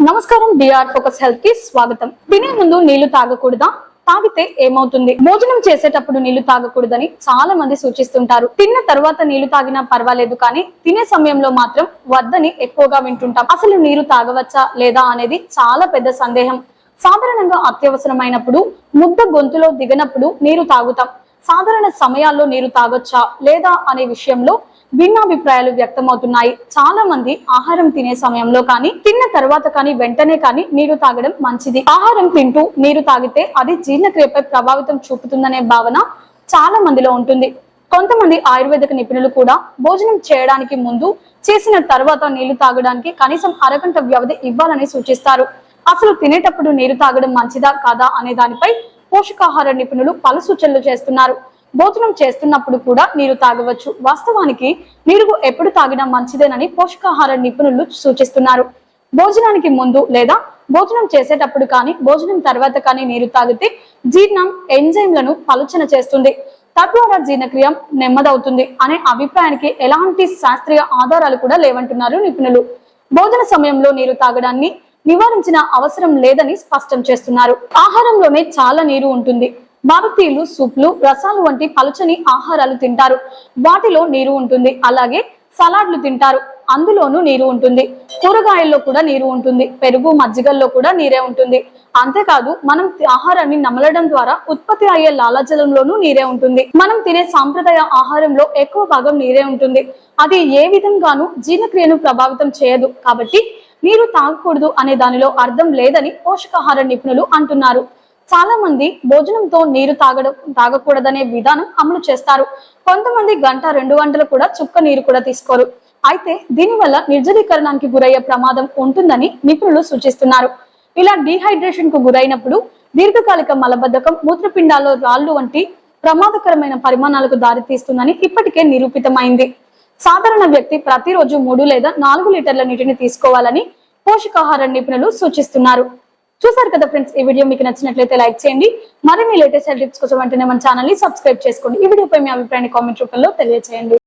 నమస్కారం, DR focus health కి స్వాగతం. తినే ముందు నీళ్లు తాగకూడదా? తాగితే ఏమవుతుంది? భోజనం చేసేటప్పుడు నీళ్లు తాగకూడదని చాలా మంది సూచిస్తుంటారు. తిన్న తర్వాత నీళ్లు తాగినా పర్వాలేదు, కానీ తినే సమయంలో మాత్రం వద్దని ఎక్కువగా వింటుంటాం. అసలు నీరు తాగవచ్చా లేదా అనేది చాలా పెద్ద సందేహం. సాధారణంగా అత్యవసరమైనప్పుడు, ముద్ద గొంతులో దిగనప్పుడు నీరు తాగుతాం. సాధారణ సమయాల్లో నీరు తాగొచ్చా లేదా అనే విషయంలో భిన్నాభిప్రాయాలు వ్యక్తమవుతున్నాయి. చాలా మంది ఆహారం తినే సమయంలో కానీ, తిన్న తర్వాత కానీ, వెంటనే కానీ నీరు తాగడం మంచిది. ఆహారం తింటూ నీరు తాగితే అది జీర్ణక్రియపై ప్రభావితం చూపుతుందనే భావన చాలా మందిలో ఉంటుంది. కొంతమంది ఆయుర్వేదిక నిపుణులు కూడా భోజనం చేయడానికి ముందు, చేసిన తర్వాత నీళ్లు తాగడానికి కనీసం అరగంట వ్యవధి ఇవ్వాలని సూచిస్తారు. అసలు తినేటప్పుడు నీరు తాగడం మంచిదా కాదా అనే దానిపై పోషకాహార నిపుణులు పలు సూచనలు చేస్తున్నారు. భోజనం చేస్తున్నప్పుడు కూడా నీరు తాగవచ్చు. వాస్తవానికి నీరు ఎప్పుడు తాగినా మంచిదేనని పోషకాహార నిపుణులు సూచిస్తున్నారు. భోజనానికి ముందు లేదా భోజనం చేసేటప్పుడు కానీ, భోజనం తర్వాత కానీ నీరు తాగితే జీర్ణం ఎంజైమ్లను పలుచన చేస్తుంది, తద్వారా జీర్ణక్రియ నెమ్మదవుతుంది అనే అభిప్రాయానికి ఎలాంటి శాస్త్రీయ ఆధారాలు కూడా లేవంటున్నారు నిపుణులు. భోజన సమయంలో నీరు తాగడాన్ని నివారించిన అవసరం లేదని స్పష్టం చేస్తున్నారు. ఆహారంలోనే చాలా నీరు ఉంటుంది. భారతీయులు సూప్లు, రసాలు వంటి పలుచని ఆహారాలు తింటారు, వాటిలో నీరు ఉంటుంది. అలాగే సలాడ్లు తింటారు, అందులోనూ నీరు ఉంటుంది. కూరగాయల్లో కూడా నీరు ఉంటుంది. పెరుగు, మజ్జిగల్లో కూడా నీరే ఉంటుంది. అంతేకాదు, మనం ఆహారాన్ని నమలడం ద్వారా ఉత్పత్తి అయ్యే లాలాజలంలోనూ నీరే ఉంటుంది. మనం తినే సాంప్రదాయ ఆహారంలో ఎక్కువ భాగం నీరే ఉంటుంది. అది ఏ విధంగానూ జీర్ణక్రియను ప్రభావితం చేయదు. కాబట్టి నీరు తాగకూడదు అనే దానిలో అర్థం లేదని పోషకాహార నిపుణులు అంటున్నారు. చాలా మంది భోజనంతో నీరు తాగకూడదనే విధానం అమలు చేస్తారు. కొంతమంది గంట, 2 గంటలు కూడా చుక్క నీరు కూడా తీసుకోరు. అయితే దీనివల్ల నిర్జలీకరణానికి గురయ్యే ప్రమాదం ఉంటుందని నిపుణులు సూచిస్తున్నారు. ఇలా డీహైడ్రేషన్ కు గురైనప్పుడు దీర్ఘకాలిక మలబద్ధకం, మూత్రపిండాల్లో రాళ్లు వంటి ప్రమాదకరమైన పరిమాణాలకు దారితీస్తుందని ఇప్పటికే నిరూపితమైంది. సాధారణ వ్యక్తి ప్రతిరోజు 3 లేదా 4 లీటర్ల నీటిని తీసుకోవాలని పోషకాహార నిపుణులు సూచిస్తున్నారు. చూసారు కదా ఫ్రెండ్స్, ఈ వీడియో మీకు నచ్చినట్లయితే లైక్ చేయండి. మరిన్ని లేటెస్ట్ హెల్త్ టిప్స్ కోసం వెంటనే మన ఛానల్ ని సబ్స్క్రైబ్ చేసుకోండి. ఈ వీడియోపై మీ అభిప్రాయాన్ని కామెంట్ రూపంలో తెలియజేయండి.